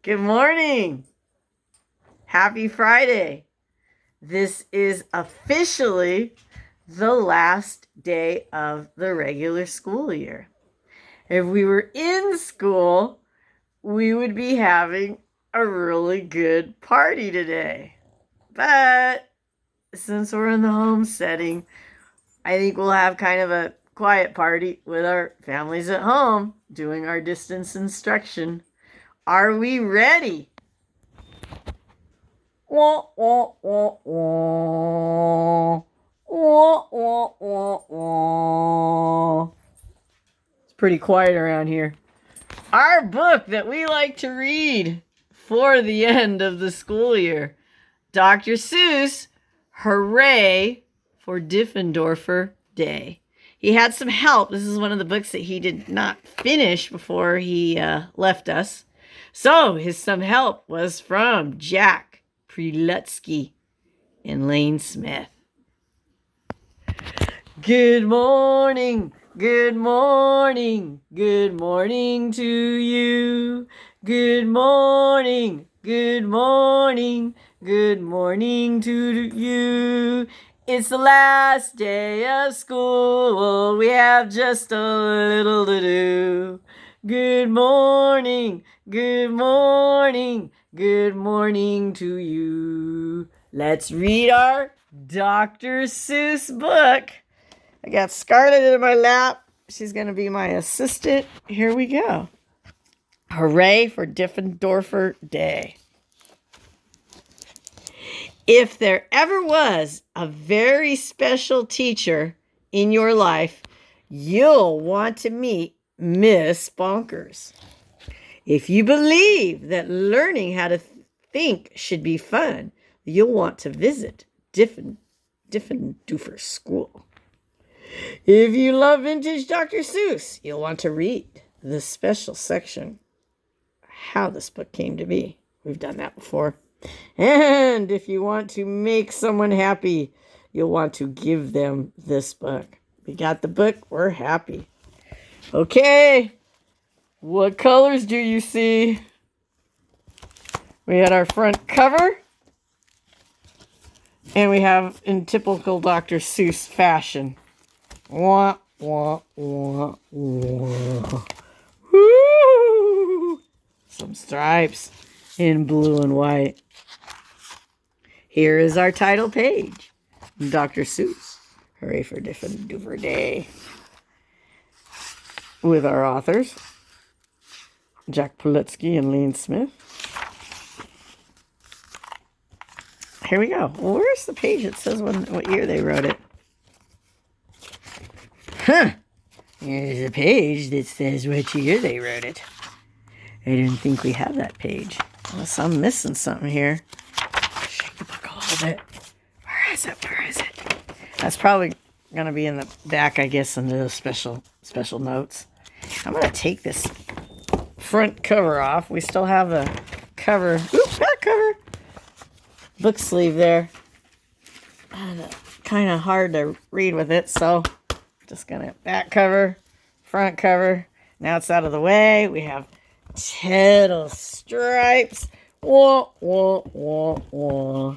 Good morning. Happy Friday. This is officially the last day of the regular school year. If we were in school, we would be having a really good party today. But since we're in the home setting, I think we'll have kind of a quiet party with our families at home doing our distance instruction. Are we ready? Wah, wah, wah, wah. Wah, wah, wah, wah. It's pretty quiet around here. Our book that we like to read for the end of the school year. Dr. Seuss, Horray for Diffendoofer Day. He had some help. This is one of the books that he did not finish before he left us. So his some help was from Jack Prelutsky and Lane Smith. Good morning, good morning, good morning to you. Good morning, good morning, good morning to you. It's the last day of school. We have just a little to do. Good morning, good morning, good morning to you. Let's read our Dr. Seuss book. I got Scarlett in my lap. She's going to be my assistant. Here we go. Hooray for Diffendoofer Day. If there ever was a very special teacher in your life, you'll want to meet Miss Bonkers. If you believe that learning how to think should be fun, you'll want to visit Diffendoofer School. If you love vintage Dr. Seuss, you'll want to read the special section, how this book came to be. We've done that before. And if you want to make someone happy, you'll want to give them this book. We got the book, we're happy. Okay, what colors do you see? We had our front cover, and we have in typical Dr. Seuss fashion. Wah, wah, wah, wah. Woo! Some stripes in blue and white. Here is our title page. Dr. Seuss, Hooray for Diffendoofer Day. With our authors, Jack Prelutsky and Lane Smith. Here we go. Well, where's the page that says what year they wrote it? Huh. Here's a page that says what year they wrote it. I didn't think we had that page. Unless I'm missing something here. Shake the book a little bit. Where is it? Where is it? That's probably going to be in the back, I guess, under those special notes. I'm going to take this front cover off. We still have a cover. Oops, back cover. Book sleeve there. Kind of hard to read with it, so just gonna back cover, front cover. Now it's out of the way. We have little stripes. Wah, wah, wah, wah.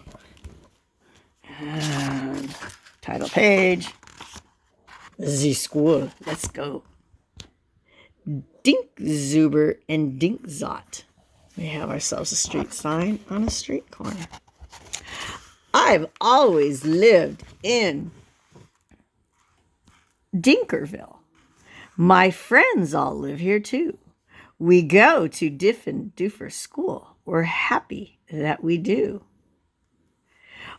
And title page. The school. Let's go. Dink Zuber and Dink Zot. We have ourselves a street sign on a street corner. I've always lived in Dinkerville. My friends all live here too. We go to Diffendoofer School. We're happy that we do.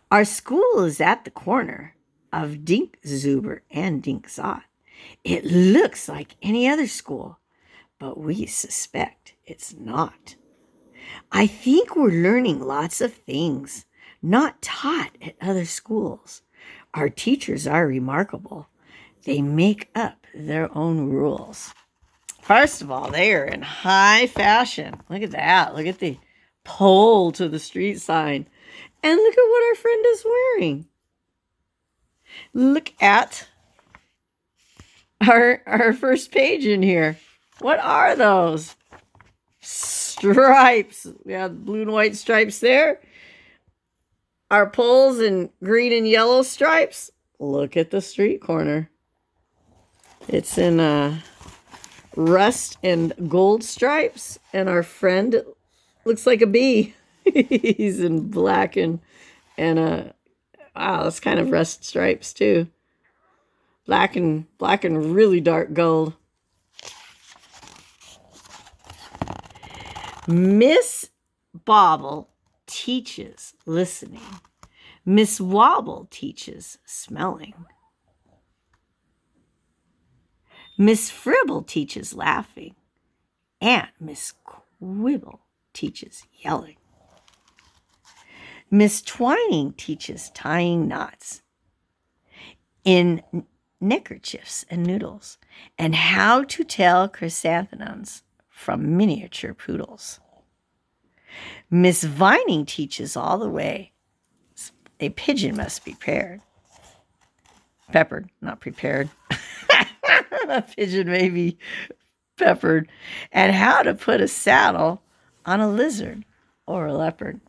Our school is at the corner of Dink Zuber and Dink Zot. It looks like any other school, but we suspect it's not. I think we're learning lots of things not taught at other schools. Our teachers are remarkable. They make up their own rules. First of all, they are in high fashion. Look at that. Look at the pole to the street sign. And look at what our friend is wearing. Look at our first page in here. What are those? stripes. We have blue and white stripes there. Our poles in green and yellow stripes. Look at the street corner. It's in rust and gold stripes. And our friend looks like a bee. He's in black and wow, that's kind of rust stripes too. Black and really dark gold. Miss Bobble teaches listening. Miss Wobble teaches smelling. Miss Fribble teaches laughing. And Miss Quibble teaches yelling. Miss Twining teaches tying knots in neckerchiefs and noodles, and how to tell chrysanthemums from miniature poodles. Miss Vining teaches all the way. A pigeon must be peppered, not prepared. A pigeon may be peppered. And how to put a saddle on a lizard or a leopard.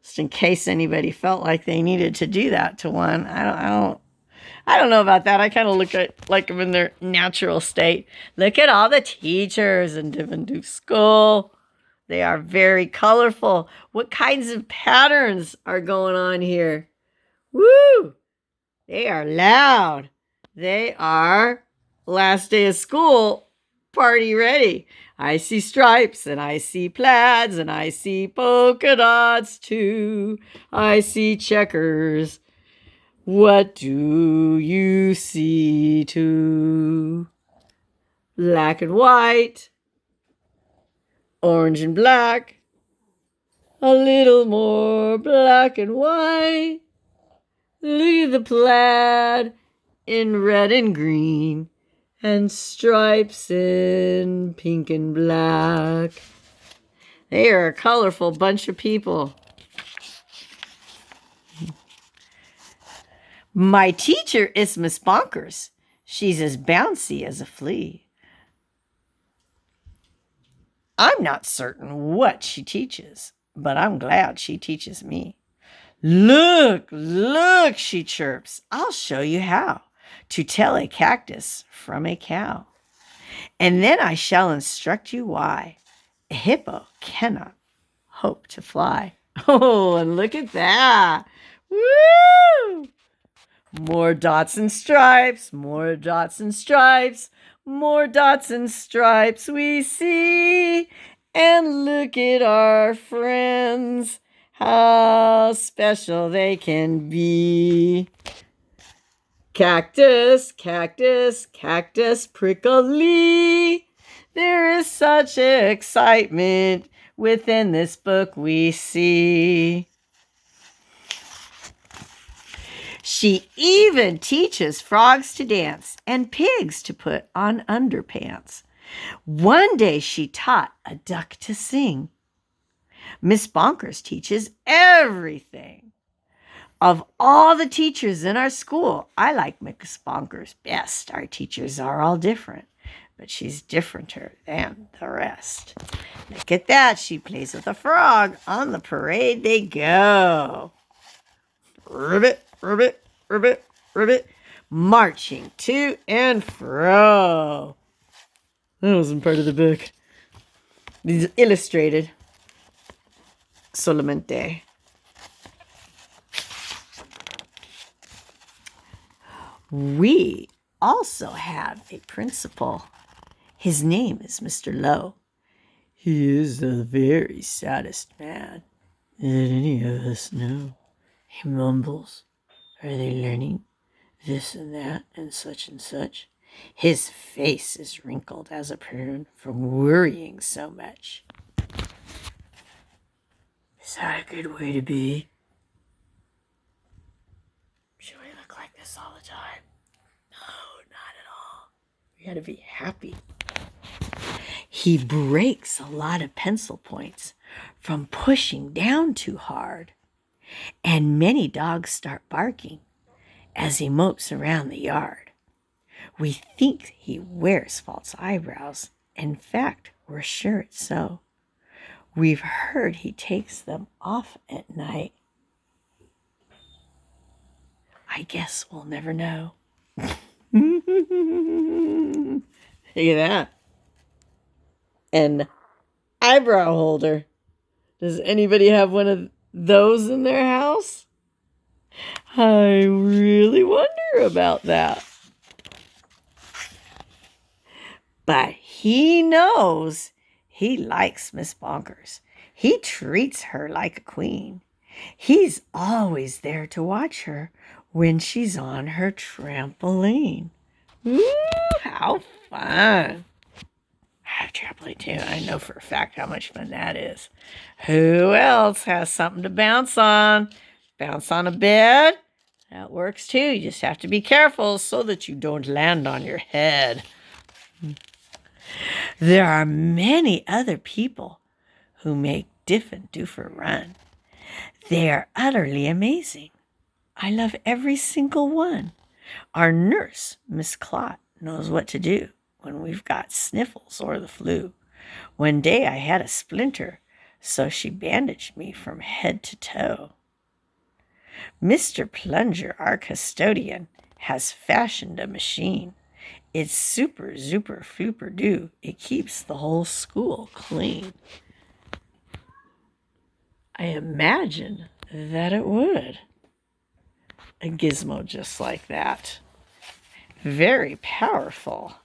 Just in case anybody felt like they needed to do that to one. I don't know about that. I kind of look at like them in their natural state. Look at all the teachers in Diffendoofer School. They are very colorful. What kinds of patterns are going on here? Woo! They are loud. They are last day of school, party ready. I see stripes and I see plaids and I see polka dots too. I see checkers. What do you see too? Black and white, orange and black, a little more black and white. Look at the plaid in red and green, and stripes in pink and black. They are a colorful bunch of people. My teacher is Miss Bonkers. She's as bouncy as a flea. I'm not certain what she teaches, but I'm glad she teaches me. Look, look, she chirps. I'll show you how to tell a cactus from a cow. And then I shall instruct you why a hippo cannot hope to fly. Oh, and look at that. Woo! More dots and stripes, more dots and stripes, more dots and stripes we see. And look at our friends, how special they can be. Cactus, cactus, cactus prickly. There is such excitement within this book we see. She even teaches frogs to dance and pigs to put on underpants. One day she taught a duck to sing. Miss Bonkers teaches everything. Of all the teachers in our school, I like Miss Bonkers best. Our teachers are all different, but she's differenter than the rest. Look at that. She plays with a frog. On the parade they go. Ribbit, ribbit, ribbit, ribbit, marching to and fro. That wasn't part of the book. These are illustrated. Solamente. We also have a principal. His name is Mr. Lowe. He is the very saddest man that any of us know. He mumbles. Are they learning this and that and such and such? His face is wrinkled as a prune from worrying so much. Is that a good way to be? Should we look like this all the time? No, not at all. We gotta be happy. He breaks a lot of pencil points from pushing down too hard. And many dogs start barking as he mopes around the yard. We think he wears false eyebrows. In fact, we're sure it's so. We've heard he takes them off at night. I guess we'll never know. Look at that. An eyebrow holder. Does anybody have one of those in their house? I really wonder about that. But he knows he likes Miss Bonkers. He treats her like a queen. He's always there to watch her when she's on her trampoline. Ooh, how fun. I have a trampoline too. I know for a fact how much fun that is. Who else has something to bounce on? Bounce on a bed? That works too. You just have to be careful so that you don't land on your head. There are many other people who make Diffendoofer run. They are utterly amazing. I love every single one. Our nurse, Miss Clot, knows what to do when we've got sniffles or the flu. One day I had a splinter, so she bandaged me from head to toe. Mr. Plunger, our custodian, has fashioned a machine. It's super, zuper, flooper doo. It keeps the whole school clean. I imagine that it would. A gizmo just like that. Very powerful.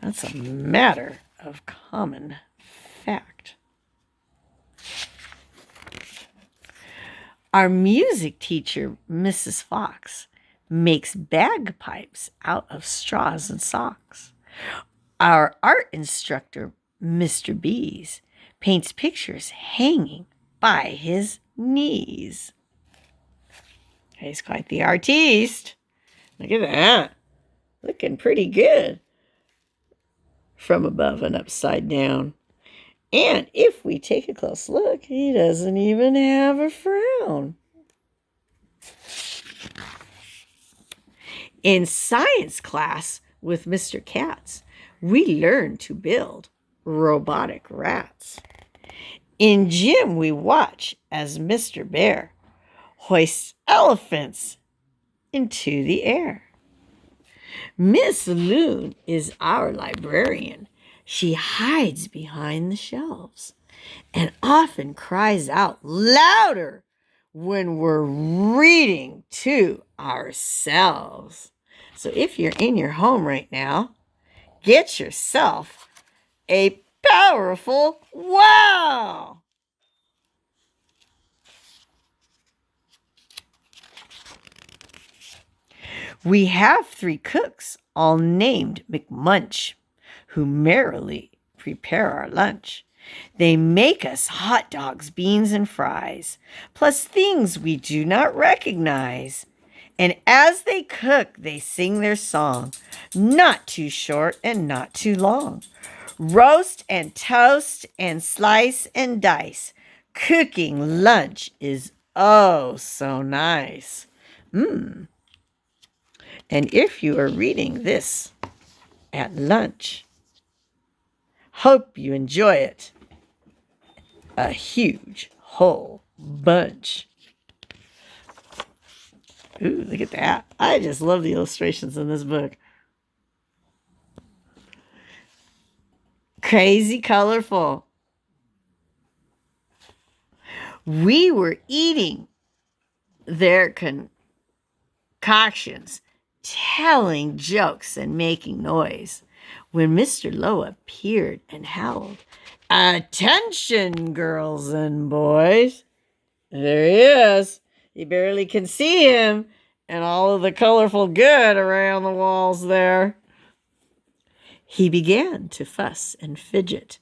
That's a matter of common fact. Our music teacher, Mrs. Fox, makes bagpipes out of straws and socks. Our art instructor, Mr. Bees, paints pictures hanging by his knees. He's quite the artiste. Look at that. Looking pretty good. From above and upside down. And if we take a close look, he doesn't even have a frown. In science class with Mr. Katz, we learn to build robotic rats. In gym, we watch as Mr. Bear hoists elephants into the air. Miss Loon is our librarian. She hides behind the shelves and often cries out louder when we're reading to ourselves. So if you're in your home right now, get yourself a powerful wow. We have 3 cooks, all named McMunch, who merrily prepare our lunch. They make us hot dogs, beans, and fries, plus things we do not recognize. And as they cook, they sing their song, not too short and not too long. Roast and toast and slice and dice. Cooking lunch is oh so nice. And if you are reading this at lunch, hope you enjoy it. A huge whole bunch. Ooh, look at that. I just love the illustrations in this book. Crazy colorful. We were eating their concoctions, telling jokes and making noise, when Mr. Lowe appeared and howled, "Attention, girls and boys." There he is. You barely can see him and all of the colorful good around the walls there. He began to fuss and fidget,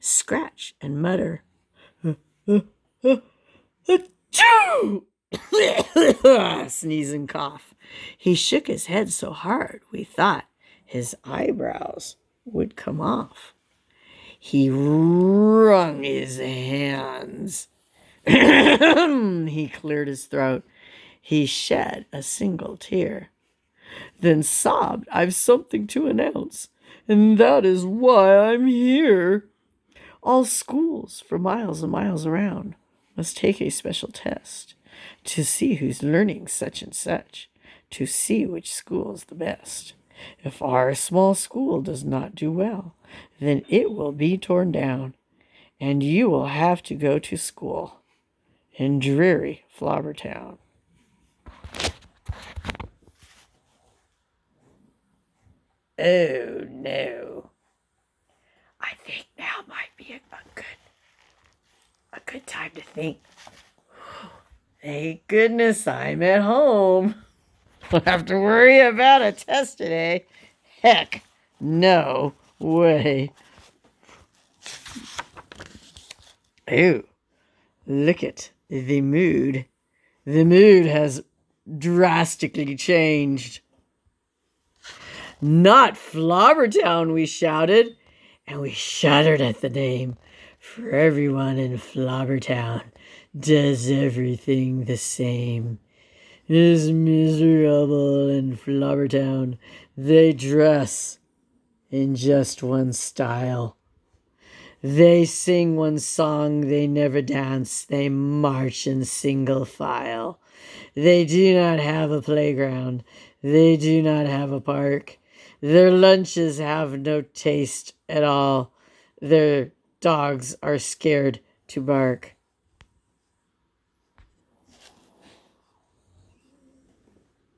scratch and mutter, "Achoo!" Sneeze and cough. He shook his head so hard we thought his eyebrows would come off. He wrung his hands. He cleared his throat. He shed a single tear, then sobbed, "I've something to announce, and that is why I'm here. All schools for miles and miles around must take a special test to see who's learning such and such, to see which school is the best. If our small school does not do well, then it will be torn down, and you will have to go to school in dreary Flobbertown. Oh, no. I think now might be a good time to think. Thank goodness I'm at home. Don't have to worry about a test today. Heck, no way. Oh, look at the mood. The mood has drastically changed. Not Flobbertown, we shouted, and we shuddered at the name, for everyone in Flobbertown does everything the same. Is miserable in Flobbertown. They dress in just one style. They sing one song, they never dance, they march in single file. They do not have a playground, they do not have a park. Their lunches have no taste at all. Their dogs are scared to bark.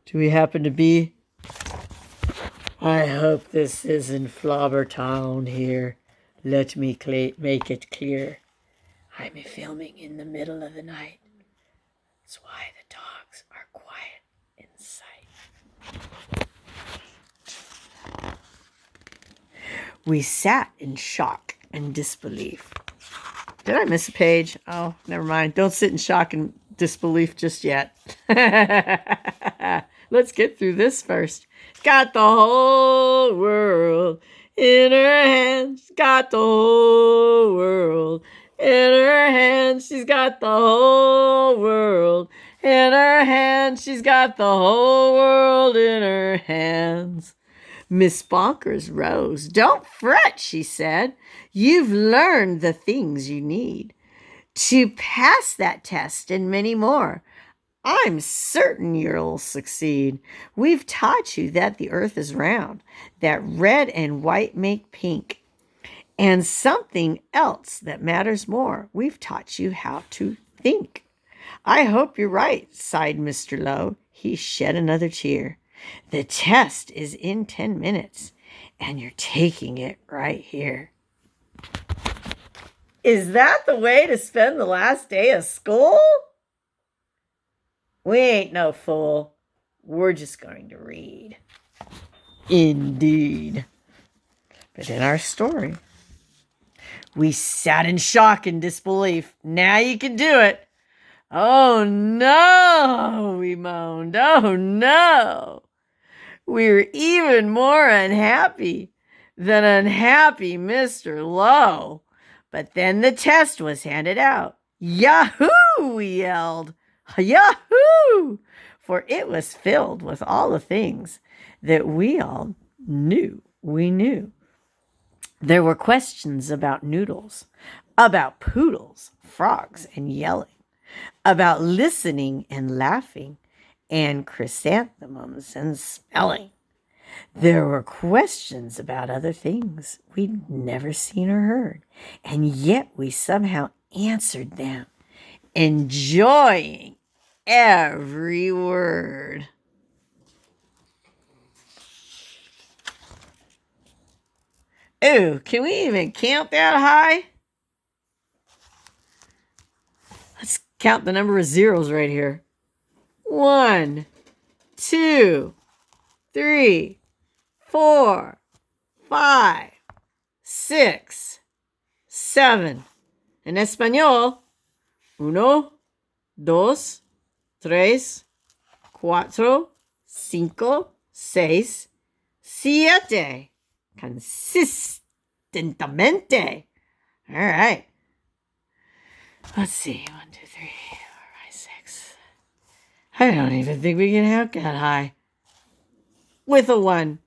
Do we happen to be? I hope this isn't Flobbertown here. Let me make it clear. I'm filming in the middle of the night. That's why the dogs are quiet inside. We sat in shock and disbelief. Did I miss a page? Oh, never mind. Don't sit in shock and disbelief just yet. Let's get through this first. Got the whole world in her hands. She's got the whole world in her hands. She's got the whole world in her hands. She's got the whole world in her hands. Miss Bonkers rose. Don't fret, she said. You've learned the things you need to pass that test and many more. I'm certain you'll succeed. We've taught you that the earth is round, that red and white make pink, and something else that matters more. We've taught you how to think. I hope you're right, sighed Mr. Lowe. He shed another tear. The test is in 10 minutes, and you're taking it right here. Is that the way to spend the last day of school? We ain't no fool. We're just going to read. Indeed. But in our story, we sat in shock and disbelief. Now you can do it. Oh no, we moaned. Oh no. We were even more unhappy than unhappy Mr. Lowe. But then the test was handed out. Yahoo, we yelled. Yahoo! For it was filled with all the things that we all knew we knew. There were questions about noodles, about poodles, frogs, and yelling, about listening and laughing, and chrysanthemums and smelling. There were questions about other things we'd never seen or heard, and yet we somehow answered them, enjoying every word. Ooh, can we even count that high? Let's count the number of zeros right here. 1, 2, 3, 4, 5, 6, 7. En español, 1, 2, 3, 4, 5, 6, 7. Consistentemente. All right. Let's see. 1, 2, 3, 4, 5, 6. I don't even think we can count that high. With a 1.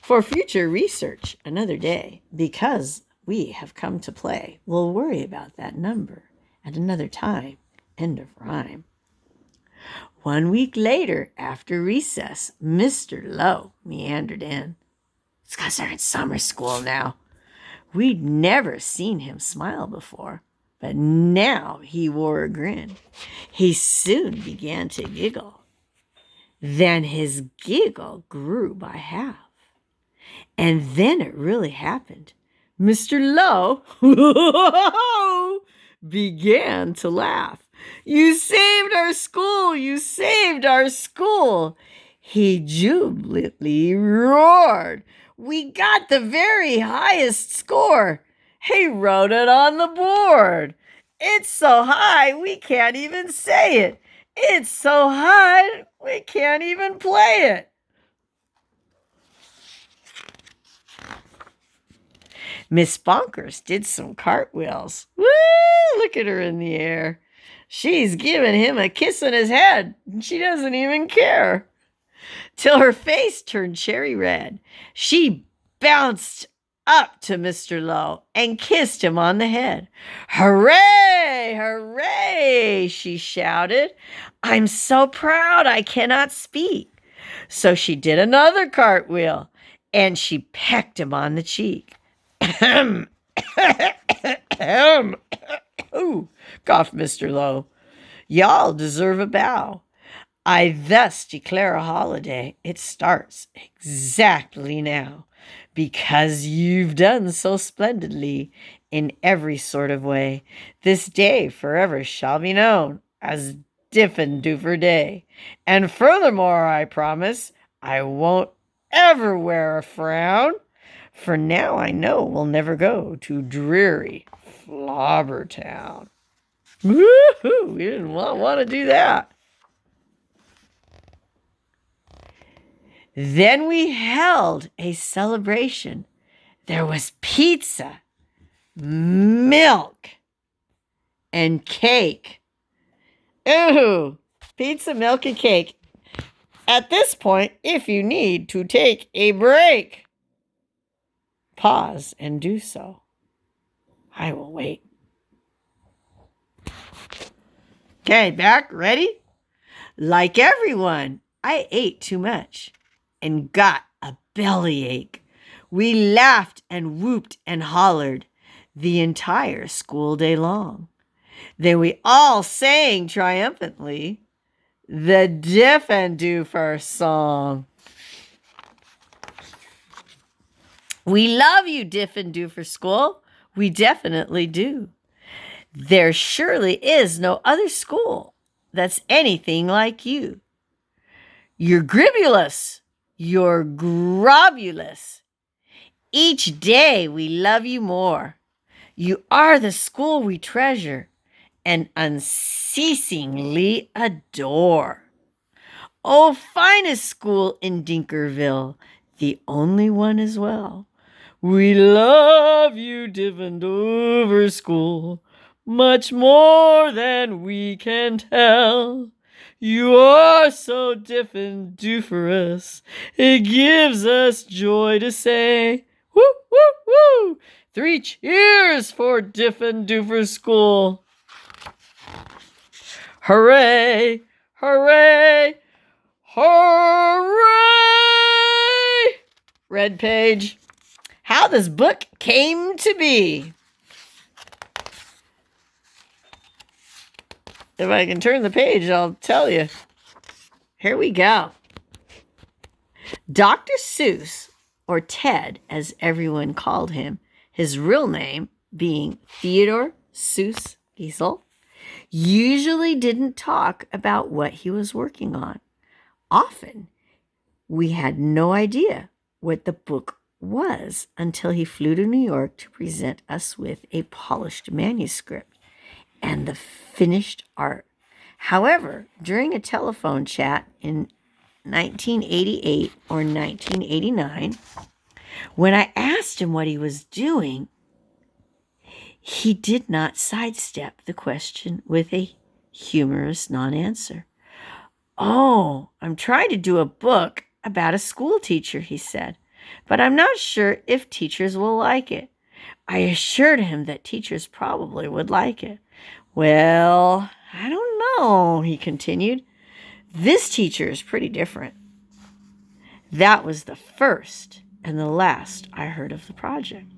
For future research another day, because we have come to play. We'll worry about that number at another time. End of rhyme. 1 week later, after recess, Mr. Lowe meandered in. It's 'cause they're in summer school now. We'd never seen him smile before, but now he wore a grin. He soon began to giggle. Then his giggle grew by half. And then it really happened. Mr. Lowe began to laugh. You saved our school! You saved our school! He jubilantly roared. We got the very highest score. He wrote it on the board. It's so high we can't even say it. It's so high we can't even play it. Miss Bonkers did some cartwheels. Woo! Look at her in the air. She's giving him a kiss on his head. She doesn't even care. Till her face turned cherry red. She bounced up to Mr. Lowe and kissed him on the head. Hooray! Hooray! She shouted. I'm so proud I cannot speak. So she did another cartwheel and she pecked him on the cheek. Ooh, coughed Mr. Lowe. Y'all deserve a bow. I thus declare a holiday. It starts exactly now, because you've done so splendidly in every sort of way. This day forever shall be known as Diffendoofer Day. And furthermore, I promise I won't ever wear a frown. For now I know we'll never go to dreary Flobbertown. Woohoo! We didn't want to do that. Then we held a celebration. There was pizza, milk, and cake. Ooh, pizza, milk, and cake. At this point, if you need to take a break, pause and do so. I will wait. Okay, back, ready? Like everyone, I ate too much and got a bellyache. We laughed and whooped and hollered the entire school day long. Then we all sang triumphantly the Diffendoofer song. We love you, Diffendoofer School. We definitely do. There surely is no other school that's anything like you. You're gribulous. You're grobulous. Each day we love you more. You are the school we treasure and unceasingly adore. Oh, finest school in Dinkerville, the only one as well. We love you, Diffendoofer School, much more than we can tell. You are so diffendooferous, it gives us joy to say, woo, woo, woo! 3 cheers for Diffendoofer School. Hooray, hooray, hooray! Red page. How this book came to be. If I can turn the page, I'll tell you. Here we go. Dr. Seuss, or Ted, as everyone called him, his real name being Theodore Seuss Giesel, usually didn't talk about what he was working on. Often, we had no idea what the book was until he flew to New York to present us with a polished manuscript and the finished art. However, during a telephone chat in 1988 or 1989, when I asked him what he was doing, he did not sidestep the question with a humorous non-answer. Oh, I'm trying to do a book about a school teacher, he said, but I'm not sure if teachers will like it. I assured him that teachers probably would like it. Well, I don't know, he continued. This teacher is pretty different. That was the first and the last I heard of the project.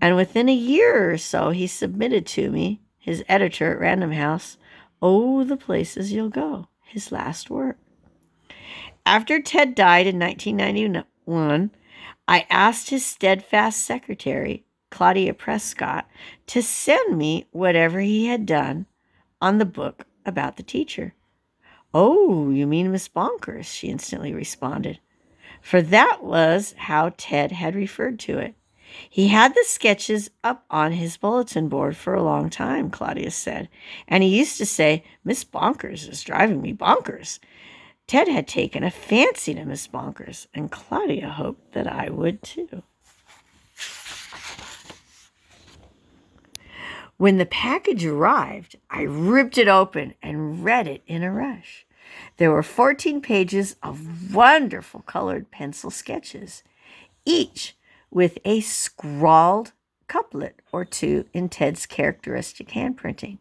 And within a year or so, he submitted to me, his editor at Random House, Oh, the Places You'll Go, his last work. After Ted died in 1991, I asked his steadfast secretary, Claudia Prescott, to send me whatever he had done on the book about the teacher. Oh, you mean Miss Bonkers, she instantly responded. For that was how Ted had referred to it. He had the sketches up on his bulletin board for a long time, Claudia said, and he used to say, Miss Bonkers is driving me bonkers. Ted had taken a fancy to Miss Bonkers, and Claudia hoped that I would too. When the package arrived, I ripped it open and read it in a rush. There were 14 pages of wonderful colored pencil sketches, each with a scrawled couplet or two in Ted's characteristic handprinting.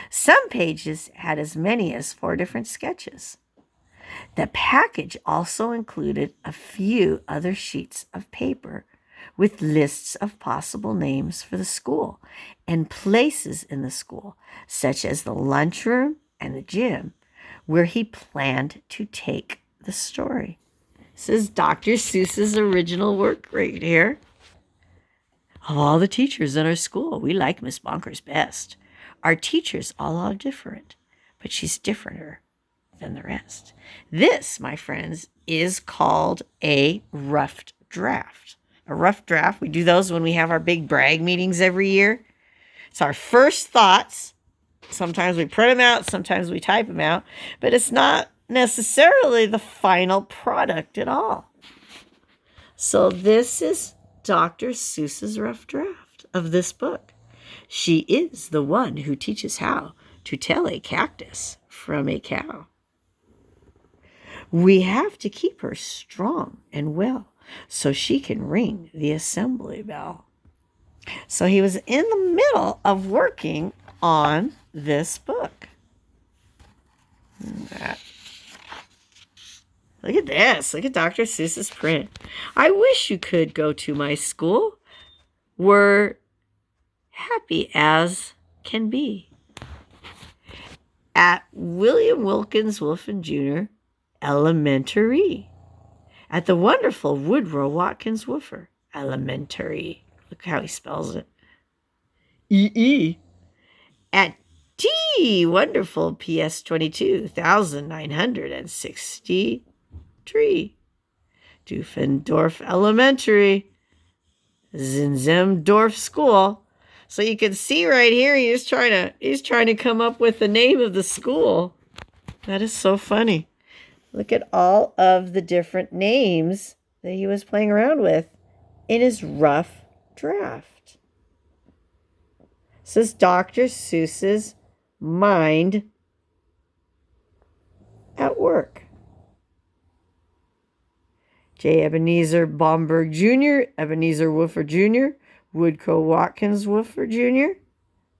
Some pages had as many as 4 different sketches. The package also included a few other sheets of paper with lists of possible names for the school and places in the school, such as the lunchroom and the gym, where he planned to take the story. This is Dr. Seuss's original work right here. Of all the teachers in our school, we like Miss Bonkers best. Our teachers all are different, but she's differenter than the rest. This, my friends, is called a rough draft. A rough draft, we do those when we have our big brag meetings every year. It's our first thoughts. Sometimes we print them out, sometimes we type them out, but it's not necessarily the final product at all. So this is Dr. Seuss's rough draft of this book. She is the one who teaches how to tell a cactus from a cow. We have to keep her strong and well so she can ring the assembly bell. So he was in the middle of working on this book. Look at this. Look at Dr. Seuss's print. I wish you could go to my school. We're happy as can be. At William Wilkins Wolfen Jr. Elementary. At the wonderful Woodrow Watkins Woofer Elementary. Look how he spells it. E-E. At T wonderful PS 22,963. Diffendoofer Elementary. Zinzendorf School. So you can see right here, he's trying to come up with the name of the school. That is so funny. Look at all of the different names that he was playing around with in his rough draft. This is Dr. Seuss's mind at work. J. Ebenezer Bomberg Jr., Ebenezer Woofer Jr., Woodrow Watkins Woofer Jr.,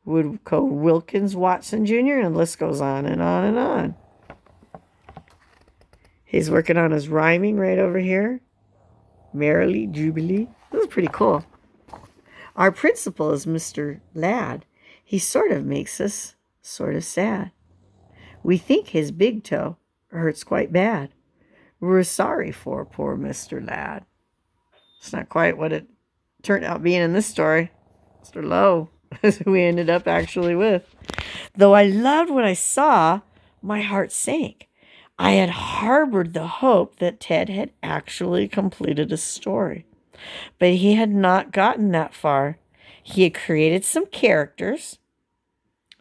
Woodrow Wilkins Watson Jr., and the list goes on and on and on. He's working on his rhyming right over here. Merrily Jubilee. This is pretty cool. Our principal is Mr. Ladd. He sort of makes us sort of sad. We think his big toe hurts quite bad. We're sorry for poor Mr. Ladd. It's not quite what it turned out being in this story. Mr. Lowe is who we ended up actually with. Though I loved what I saw, my heart sank. I had harbored the hope that Ted had actually completed a story. But he had not gotten that far. He had created some characters.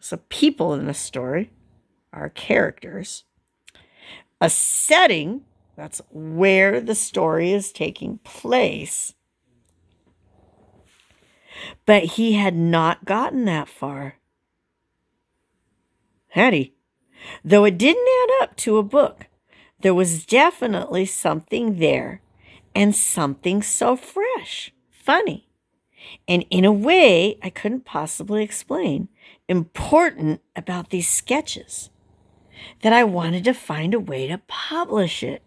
So people in the story are characters. A setting, that's where the story is taking place. But he had not gotten that far. Had he? Though it didn't add up to a book, there was definitely something there, and something so fresh, funny. and in a way I couldn't possibly explain, important about these sketches, that I wanted to find a way to publish it.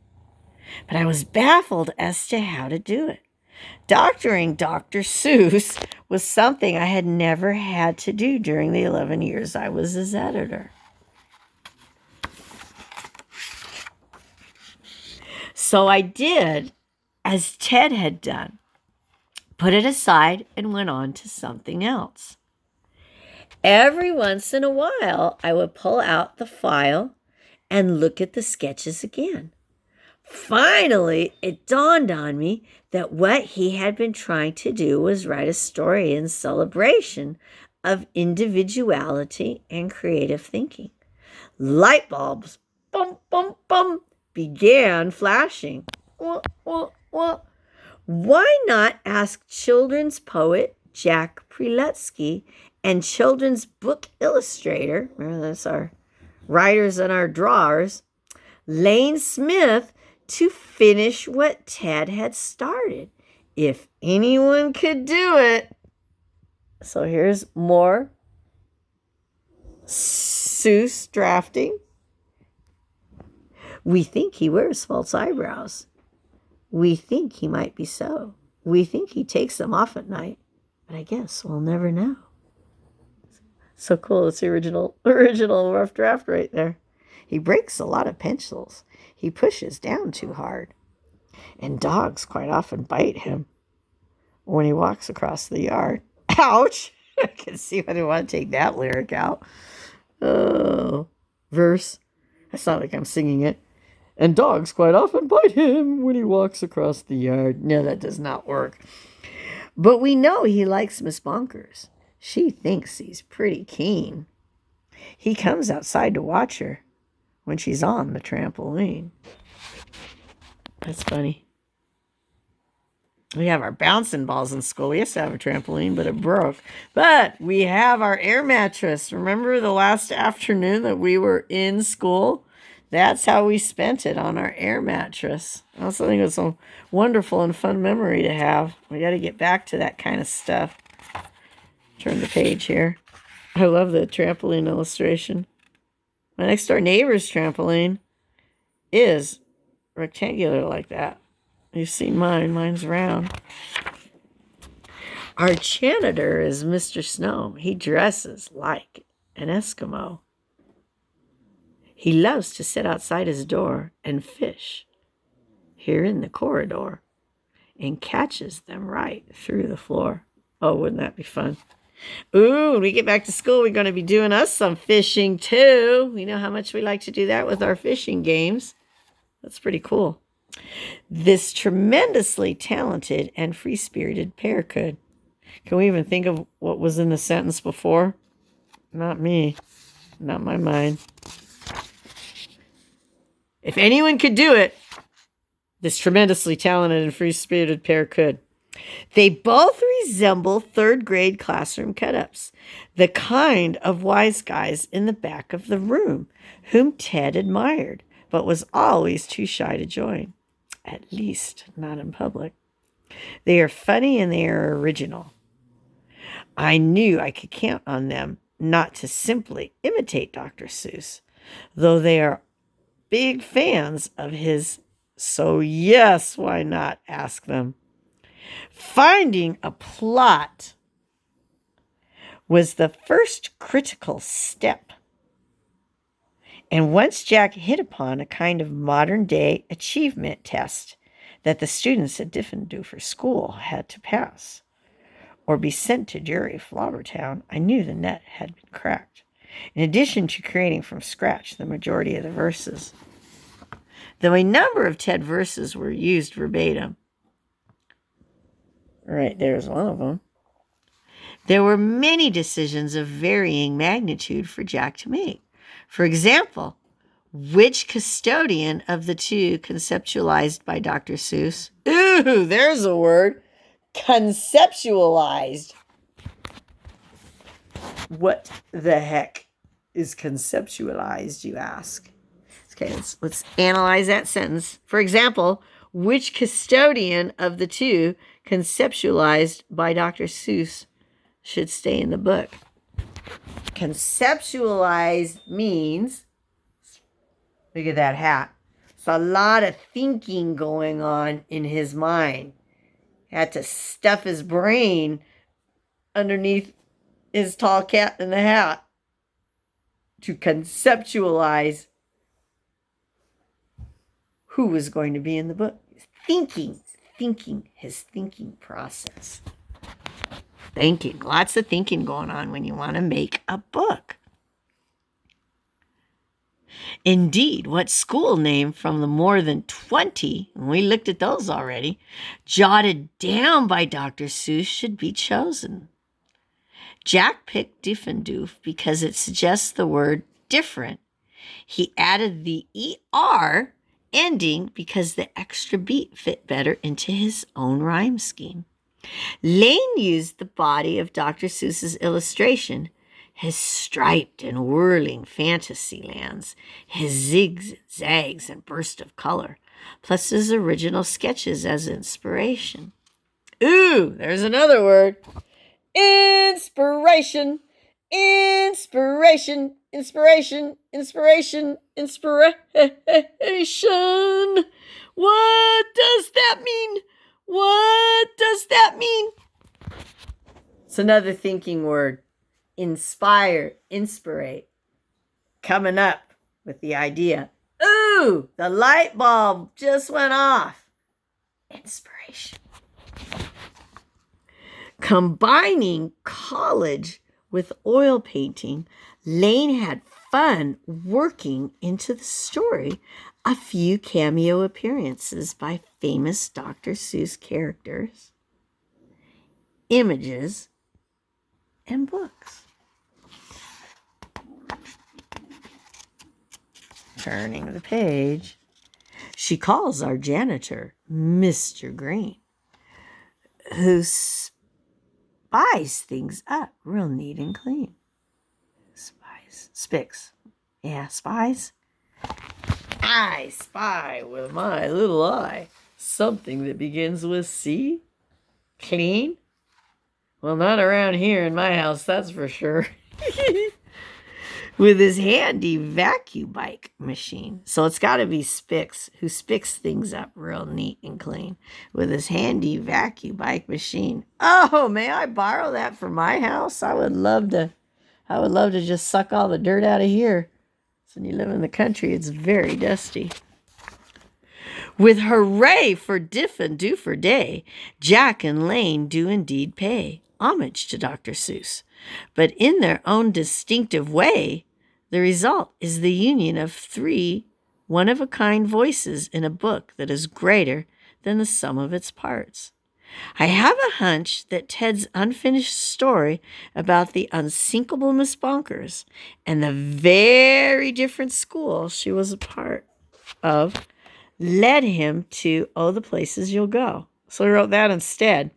But I was baffled as to how to do it. Doctoring Dr. Seuss was something I had never had to do during the 11 years I was his editor. So I did as Ted had done, put it aside and went on to something else. Every once in a while, I would pull out the file and look at the sketches again. Finally, it dawned on me that what he had been trying to do was write a story in celebration of individuality and creative thinking. Light bulbs, bum, bum, bum, began flashing. Why not ask children's poet Jack Preletsky and children's book illustrator, that's our writers and our drawers, Lane Smith, to finish what Ted had started, if anyone could do it. So here's more Seuss drafting. We think he wears false eyebrows. We think he might be so. We think he takes them off at night, but I guess we'll never know. So cool. It's the original rough draft right there. He breaks a lot of pencils. He pushes down too hard. And dogs quite often bite him when he walks across the yard. Ouch! I can see why they want to take that lyric out. Oh, verse. It's not like I'm singing it. And dogs quite often bite him when he walks across the yard. No, that does not work. But we know he likes Miss Bonkers. She thinks he's pretty keen. He comes outside to watch her when she's on the trampoline. That's funny. We have our bouncing balls in school. We used to have a trampoline, but it broke. But we have our air mattress. Remember the last afternoon that we were in school? That's how we spent it, on our air mattress. I also think it's a wonderful and fun memory to have. We got to get back to that kind of stuff. Turn the page here. I love the trampoline illustration. My next door neighbor's trampoline is rectangular like that. You've seen mine. Mine's round. Our janitor is Mr. Snow. He dresses like an Eskimo. He loves to sit outside his door and fish here in the corridor and catches them right through the floor. Oh, wouldn't that be fun? Ooh, when we get back to school, we're going to be doing us some fishing too. We know how much we like to do that with our fishing games. That's pretty cool. This tremendously talented and free-spirited pair could. Can we even think of what was in the sentence before? Not me. Not my mind. If anyone could do it, this tremendously talented and free-spirited pair could. They both resemble third-grade classroom cut-ups, the kind of wise guys in the back of the room whom Ted admired, but was always too shy to join, at least not in public. They are funny and they are original. I knew I could count on them not to simply imitate Dr. Seuss, though they are big fans of his, so yes, why not ask them? Finding a plot was the first critical step. And once Jack hit upon a kind of modern-day achievement test that the students at Diffendoofer School had to pass or be sent to jury Flobbertown, I knew the net had been cracked. In addition to creating from scratch the majority of the verses, though a number of Ted verses were used verbatim. Right, there's one of them. There were many decisions of varying magnitude for Jack to make. For example, which custodian of the two conceptualized by Dr. Seuss? Ooh, there's a word. Conceptualized. What the heck is conceptualized, you ask? Okay, let's analyze that sentence. For example, Which custodian of the two conceptualized by Dr. Seuss should stay in the book? Conceptualize means, look at that hat. It's a lot of thinking going on in his mind. Had to stuff his brain underneath his tall cat in the hat to conceptualize who was going to be in the book. Thinking, his thinking process. Thinking, lots of thinking going on when you want to make a book. Indeed, what school name from the more than 20, and we looked at those already, jotted down by Dr. Seuss should be chosen? Jack picked Diffendoof because it suggests the word different. He added the ER ending because the extra beat fit better into his own rhyme scheme. Lane used the body of Dr. Seuss's illustration, his striped and whirling fantasy lands, his zigs and zags and burst of color, plus his original sketches as inspiration. Ooh, there's another word. Inspiration, inspiration, inspiration, inspiration, inspiration. What does that mean? What does that mean? It's another thinking word. Inspire, inspirate. Coming up with the idea. Ooh, the light bulb just went off. Inspiration. Combining college with oil painting, Lane had fun working into the story a few cameo appearances by famous Dr. Seuss characters, images, and books. Turning the page, she calls our janitor Mr. Green, who spies things up real neat and clean. Spies. Yeah, spies. I spy with my little eye something that begins with C. Clean? Well, not around here in my house, that's for sure. With his handy vacuum bike machine. So it's got to be Spix, who spicks things up real neat and clean. With his handy vacuum bike machine. Oh, may I borrow that for my house? I would love to just suck all the dirt out of here. So when you live in the country, it's very dusty. With Horray for Diffendoofer Day, Jack and Lane do indeed pay homage to Dr. Seuss. But in their own distinctive way, the result is the union of three one-of-a-kind voices in a book that is greater than the sum of its parts. I have a hunch that Ted's unfinished story about the unsinkable Miss Bonkers and the very different school she was a part of led him to Oh, the Places You'll Go. So he wrote that instead.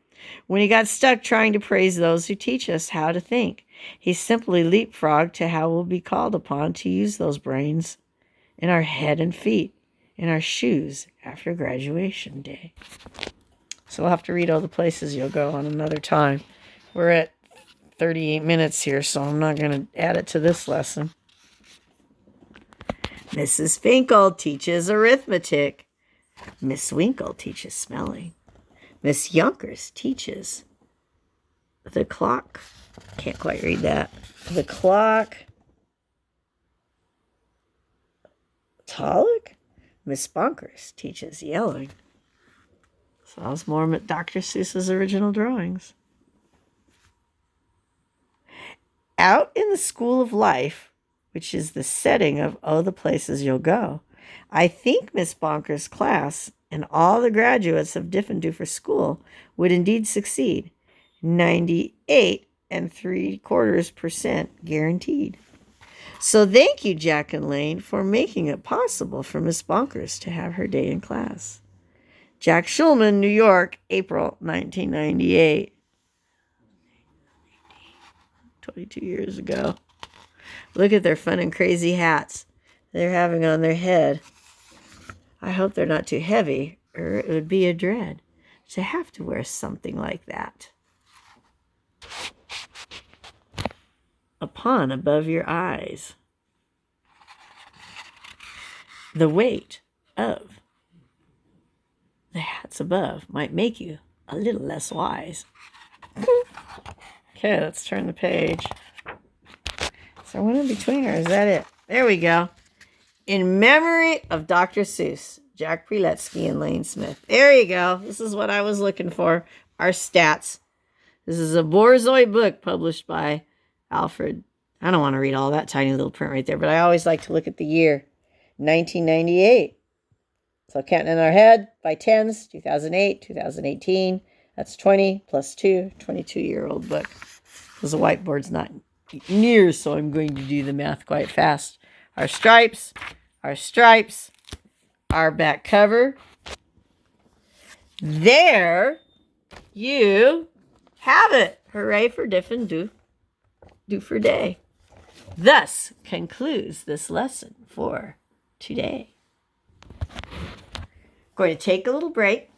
When he got stuck trying to praise those who teach us how to think, he simply leapfrogged to how we'll be called upon to use those brains in our head and feet, in our shoes after graduation day. So we'll have to read All the Places You'll Go on another time. We're at 38 minutes here, so I'm not going to add it to this lesson. Mrs. Finkel teaches arithmetic. Miss Winkle teaches smelling. Miss Yonkers teaches the clock. Can't quite read that. The clock. Tolic? Miss Bonkers teaches yelling. So that was more Dr. Seuss's original drawings. Out in the school of life, which is the setting of Oh, the Places You'll Go, I think Miss Bonkers' class and all the graduates of Diffendoofer School would indeed succeed. 98 3/4% guaranteed. So thank you, Jack and Lane, for making it possible for Miss Bonkers to have her day in class. Jack Schulman, New York, April 1998. 22 years ago. Look at their fun and crazy hats they're having on their head. I hope they're not too heavy, or it would be a dread to have to wear something like that upon above your eyes. The weight of the hats above might make you a little less wise. Okay, let's turn the page. Is there one in between, or is that it? There we go. In memory of Dr. Seuss, Jack Preletsky, and Lane Smith. There you go. This is what I was looking for. Our stats. This is a Borzoi book published by Alfred. I don't want to read all that tiny little print right there, but I always like to look at the year. 1998. So counting in our head by tens, 2008, 2018. That's 20 plus 2, 22-year-old book. Because the whiteboard's not near, so I'm going to do the math quite fast. Our stripes, our back cover. There you have it. Hooray for Diffendoofer Day. Thus concludes this lesson for today. Going to take a little break.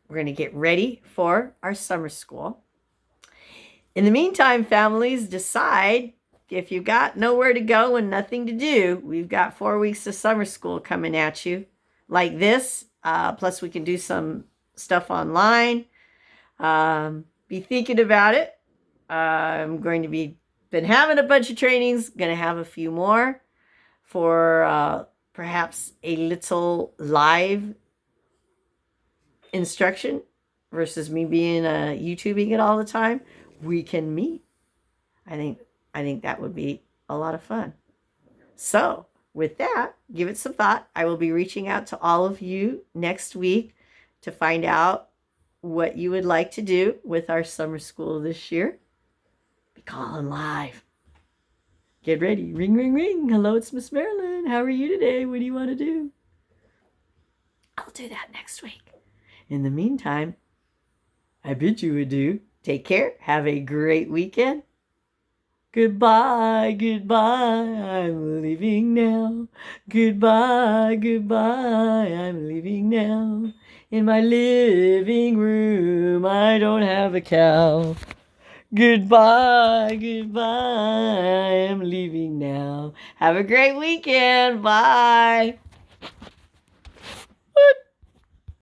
We're going to get ready for our summer school. In the meantime, families, decide if you've got nowhere to go and nothing to do. We've got 4 weeks of summer school coming at you like this. Plus, we can do some stuff online. Be thinking about it. I'm going to been having a bunch of trainings. Going to have a few more for perhaps a little live instruction versus me being YouTubing it all the time. We can meet. I think that would be a lot of fun. So with that, give it some thought. I will be reaching out to all of you next week to find out what you would like to do with our summer school this year. Be calling live. Get ready. Ring, ring, ring. Hello, it's Miss Marilyn. How are you today? What do you want to do? I'll do that next week. In the meantime, I bid you adieu. Take care. Have a great weekend. Goodbye, goodbye, I'm leaving now. Goodbye, goodbye, I'm leaving now. In my living room, I don't have a cow. Goodbye, goodbye, I'm leaving now. Have a great weekend. Bye.